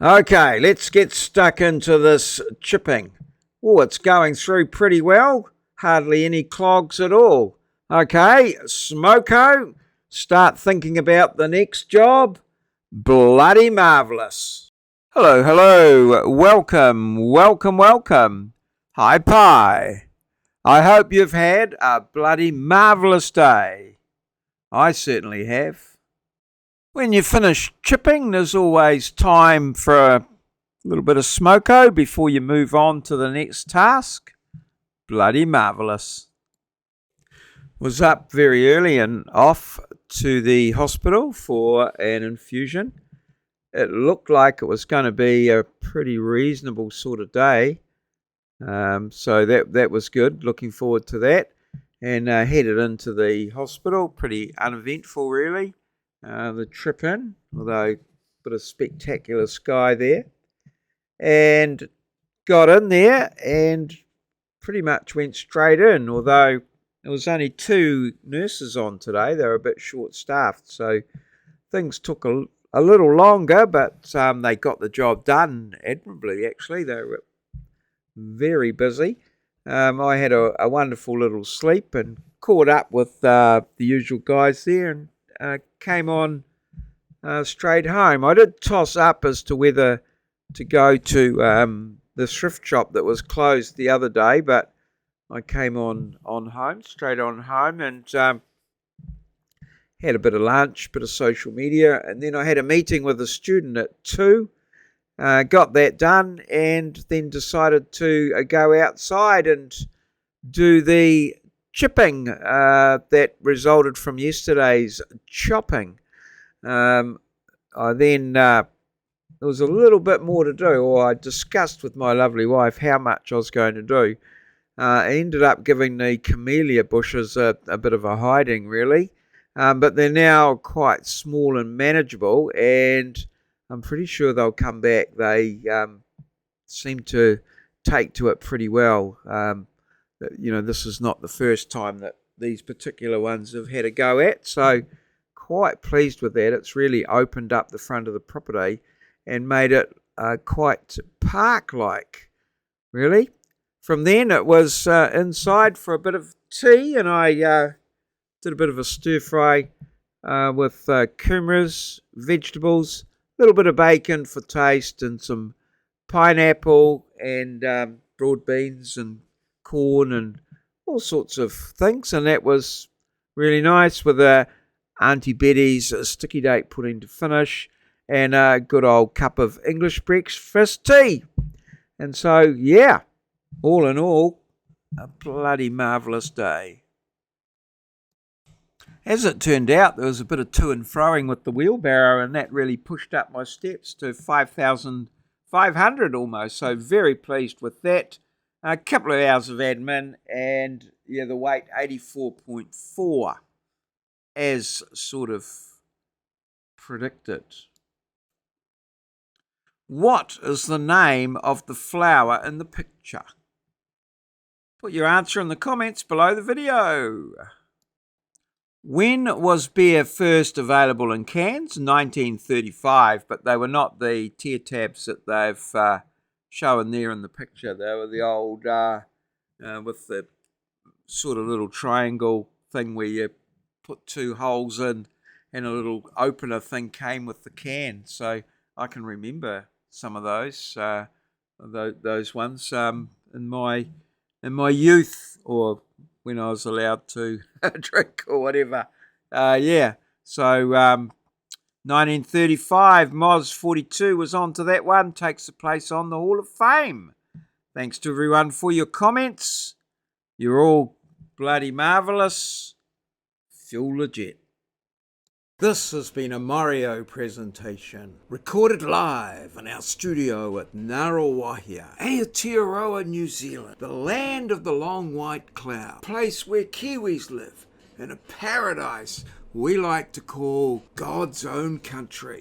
Okay, let's get stuck into this chipping. Oh, it's going through pretty well. Hardly any clogs at all. Okay, Smoko, start thinking about the next job. Bloody marvellous. Hello, hello. Welcome. Hi, Pie. I hope you've had a bloody marvellous day. I certainly have. When you finish chipping, there's always time for a little bit of smoko before you move on to the next task. Bloody marvellous. Was up very early and off to the hospital for an infusion. It looked like it was going to be a pretty reasonable sort of day. So that was good. Looking forward to that. And headed into the hospital. Pretty uneventful, really. The trip in, although a bit of spectacular sky there. And got in there and pretty much went straight in, although there was only 2 nurses on today. They were a bit short-staffed, so things took a little longer, but they got the job done admirably, actually. They were very busy. I had a wonderful little sleep and caught up with the usual guys there and came on straight home. I did toss up as to whether to go to the thrift shop that was closed the other day, but I came straight on home, and had a bit of lunch, bit of social media, and then I had a meeting with a student at 2. Got that done, and then decided to go outside and do the chipping that resulted from yesterday's chopping. I then there was a little bit more to do, or I discussed with my lovely wife how much I was going to do. I ended up giving the camellia bushes a bit of a hiding, really, but they're now quite small and manageable, and I'm pretty sure they'll come back. They seem to take to it pretty well. This is not the first time that these particular ones have had a go at, so quite pleased with that. It's really opened up the front of the property and made it quite park-like, really. From then it was inside for a bit of tea, and I did a bit of a stir-fry with kumaras, vegetables, a little bit of bacon for taste, and some pineapple and broad beans and corn and all sorts of things, and that was really nice with Auntie Betty's sticky date pudding to finish and a good old cup of English breakfast tea. And so, yeah, all in all, a bloody marvellous day. As it turned out, there was a bit of to and froing with the wheelbarrow, and that really pushed up my steps to 5,500 almost, so very pleased with that. A couple of hours of admin, and the weight 84.4 as sort of predicted. What is the name of the flower in the picture? Put your answer in the comments below the video. When was beer first available in cans? 1935, but they were not the tear tabs that they've shown there in the picture. They were the old with the sort of little triangle thing where you put 2 holes in and a little opener thing came with the can. So I can remember some of those ones in my youth, or when I was allowed to drink or whatever. So 1935, Moz 42 was onto that one, takes the place on the Hall of Fame. Thanks to everyone for your comments. You're all bloody marvellous. Feel legit. This has been a maurieos presentation, recorded live in our studio at Ngaruawahia, Aotearoa, New Zealand, the land of the long white cloud, place where Kiwis live, in a paradise we like to call God's own country.